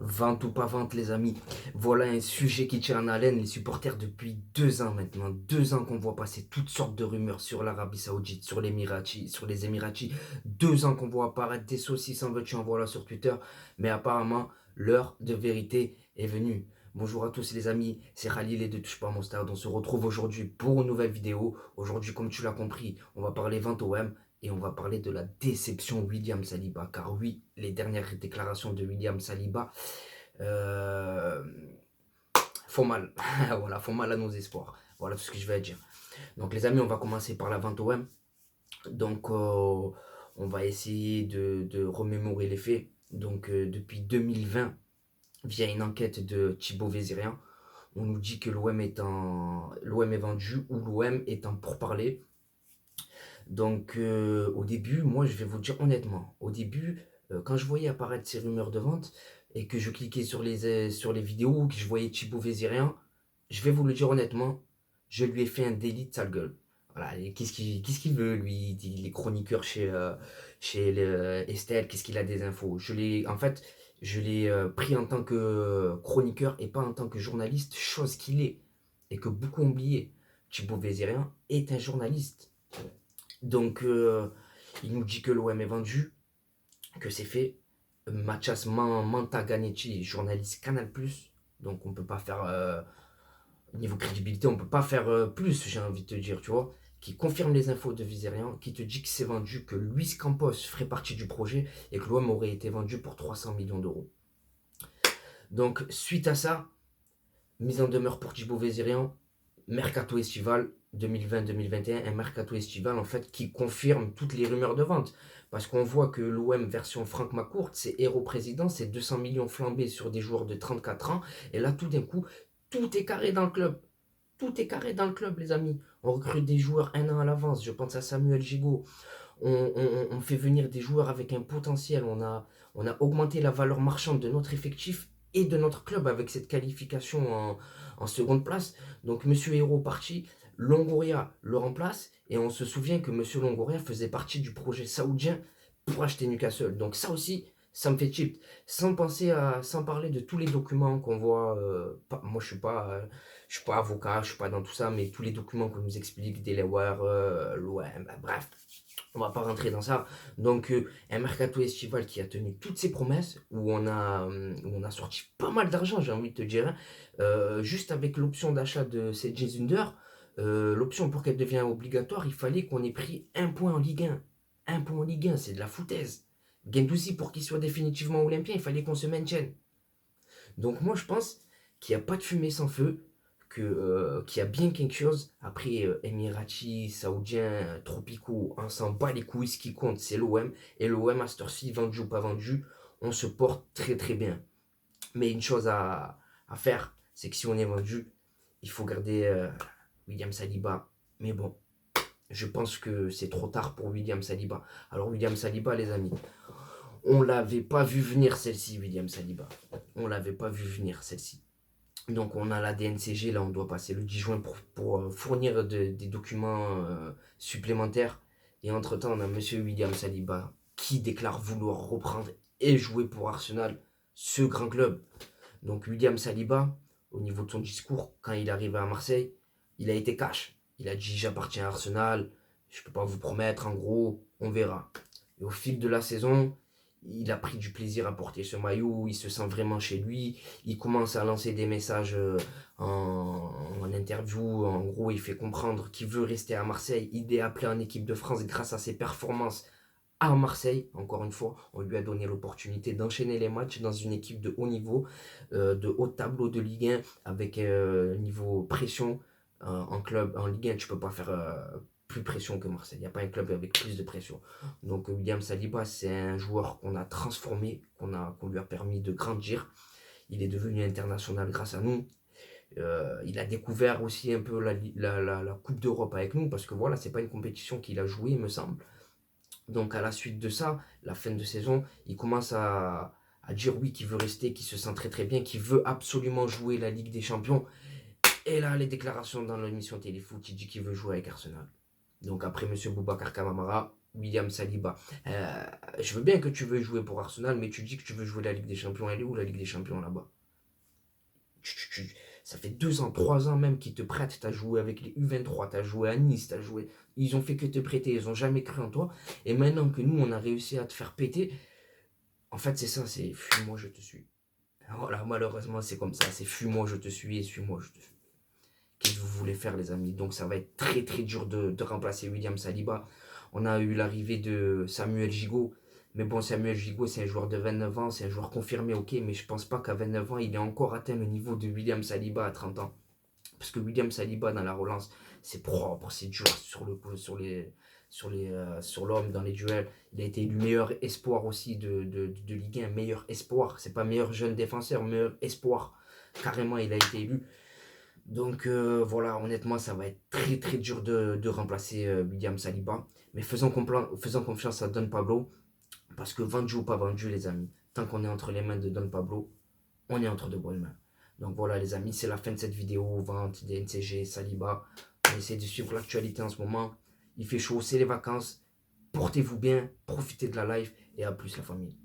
Vente ou pas vente, les amis. Voilà un sujet qui tient en haleine les supporters depuis 2 ans maintenant. 2 ans qu'on voit passer toutes sortes de rumeurs sur l'Arabie Saoudite, sur les Émiratis. 2 ans qu'on voit apparaître des saucisses en veux-tu en voilà sur Twitter. Mais apparemment, l'heure de vérité est venue. Bonjour à tous les amis, c'est Khalil et de Touche pas à mon stade. On se retrouve aujourd'hui pour une nouvelle vidéo. Aujourd'hui, comme tu l'as compris, on va parler vente OM. Et on va parler de la déception William Saliba. Car oui, les dernières déclarations de William Saliba euh, font mal. Voilà, font mal à nos espoirs. Voilà tout ce que je vais dire. Donc les amis, on va commencer par la vente OM. Donc on va essayer de remémorer les faits. Donc depuis 2020, via une enquête de Thibaut Vézérien, on nous dit que l'OM est vendu ou l'OM est en pourparlers. Donc au début, moi je vais vous dire honnêtement, au début, quand je voyais apparaître ces rumeurs de vente et que je cliquais sur les vidéos, que je voyais Thibaut Vézérien, je vais vous le dire honnêtement, je lui ai fait un délit de sale gueule. Voilà, et qu'est-ce qu'il veut lui? Il est chroniqueur chez Estelle, qu'est-ce qu'il a des infos? Je l'ai pris en tant que chroniqueur et pas en tant que journaliste, chose qu'il est. Et que beaucoup ont oublié. Thibaut Vézérien est un journaliste. Donc, il nous dit que l'OM est vendu, que c'est fait. Mathias Mantaganetti, journaliste Canal+. Donc, on peut pas faire, niveau crédibilité, on peut pas faire plus, j'ai envie de te dire, tu vois. Qui confirme les infos de Vizerian, qui te dit que c'est vendu, que Luis Campos ferait partie du projet et que l'OM aurait été vendu pour 300 millions d'euros. Donc, suite à ça, mise en demeure pour Thibaut Vézérian, mercato estival 2020-2021, un mercato estival en fait qui confirme toutes les rumeurs de vente. Parce qu'on voit que l'OM version Franck McCourt, c'est héros président, c'est 200 millions flambés sur des joueurs de 34 ans. Et là, tout d'un coup, tout est carré dans le club. Tout est carré dans le club, les amis. On recrute des joueurs un an à l'avance. Je pense à Samuel Gigot. On fait venir des joueurs avec un potentiel. On a augmenté la valeur marchande de notre effectif et de notre club avec cette qualification en seconde place. Donc Monsieur Hérault parti, Longoria le remplace et on se souvient que Monsieur Longoria faisait partie du projet saoudien pour acheter Newcastle. Donc ça aussi, ça me fait cheap. Sans parler de tous les documents qu'on voit. Moi, je suis pas avocat, je suis pas dans tout ça, mais tous les documents qu'on nous explique, Delaware, l'OM, bref. On va pas rentrer dans ça. Donc, un mercato estival qui a tenu toutes ses promesses, où on a sorti pas mal d'argent, j'ai envie de te dire, hein. Juste avec l'option d'achat de cette Zunder, l'option pour qu'elle devienne obligatoire, il fallait qu'on ait pris un point en Ligue 1. Un point en Ligue 1, c'est de la foutaise. Gendouzi, pour qu'il soit définitivement olympien, il fallait qu'on se maintienne. Donc, moi, je pense qu'il n'y a pas de fumée sans feu, qu'il y a bien quelque chose. Après, Emirati, Saoudiens, Tropicaux, on s'en bat les couilles. Ce qui compte, c'est l'OM. Et l'OM, à cette heure-ci, vendu ou pas vendu, on se porte très très bien. Mais une chose à faire, c'est que si on est vendu, il faut garder William Saliba. Mais bon, je pense que c'est trop tard pour William Saliba. Alors, William Saliba, les amis, on l'avait pas vu venir celle-ci, William Saliba. On l'avait pas vu venir celle-ci. Donc on a la DNCG, là on doit passer le 10 juin pour fournir des documents supplémentaires. Et entre-temps, on a Monsieur William Saliba qui déclare vouloir reprendre et jouer pour Arsenal, ce grand club. Donc William Saliba, au niveau de son discours, quand il est arrivé à Marseille, il a été cash. Il a dit j'appartiens à Arsenal, je ne peux pas vous promettre, en gros, on verra. Et au fil de la saison, il a pris du plaisir à porter ce maillot, il se sent vraiment chez lui, il commence à lancer des messages en interview, en gros il fait comprendre qu'il veut rester à Marseille, il est appelé en équipe de France grâce à ses performances à Marseille. Encore une fois, on lui a donné l'opportunité d'enchaîner les matchs dans une équipe de haut niveau, de haut tableau de Ligue 1, avec niveau pression. En club, en Ligue 1, tu peux pas faire plus pression que Marseille. Il n'y a pas un club avec plus de pression. Donc William Saliba, c'est un joueur qu'on a transformé, qu'on lui a permis de grandir. Il est devenu international grâce à nous. Il a découvert aussi un peu la Coupe d'Europe avec nous, parce que voilà, c'est pas une compétition qu'il a jouée, il me semble. Donc à la suite de ça, la fin de saison, il commence à dire oui qu'il veut rester, qu'il se sent très très bien, qu'il veut absolument jouer la Ligue des Champions. Et là, les déclarations dans l'émission Téléfoot, il dit qu'il veut jouer avec Arsenal. Donc après Monsieur Boubacar Kamara, William Saliba. Je veux bien que tu veux jouer pour Arsenal, mais tu dis que tu veux jouer la Ligue des Champions. Elle est où la Ligue des Champions là-bas? Ça fait 2 ans, 3 ans même qu'ils te prêtent. Tu as joué avec les U23, tu as joué à Nice, t'as joué. Ils ont fait que te prêter, ils ont jamais cru en toi. Et maintenant que nous, on a réussi à te faire péter, en fait, c'est ça, c'est fuis-moi, je te suis. Voilà, malheureusement, c'est comme ça. C'est fuis-moi, je te suis et suis-moi, je te suis. Qu'est-ce que vous voulez faire, les amis? Donc, ça va être très, très dur de remplacer William Saliba. On a eu l'arrivée de Samuel Gigot. Mais bon, Samuel Gigot, c'est un joueur de 29 ans, c'est un joueur confirmé, ok, mais je pense pas qu'à 29 ans, il ait encore atteint le niveau de William Saliba à 30 ans. Parce que William Saliba, dans la relance, c'est propre, c'est dur sur le coup, sur l'homme, dans les duels. Il a été élu meilleur espoir aussi de Ligue 1, meilleur espoir. C'est pas meilleur jeune défenseur, meilleur espoir. Carrément, il a été élu. Donc voilà, honnêtement, ça va être très très dur de remplacer William Saliba. Mais faisons confiance à Don Pablo. Parce que vendu ou pas vendu, les amis, tant qu'on est entre les mains de Don Pablo, on est entre de bonnes mains. Donc voilà, les amis, c'est la fin de cette vidéo. Vente des NCG, Saliba. On essaie de suivre l'actualité en ce moment. Il fait chaud, c'est les vacances. Portez-vous bien, profitez de la life et à plus la famille.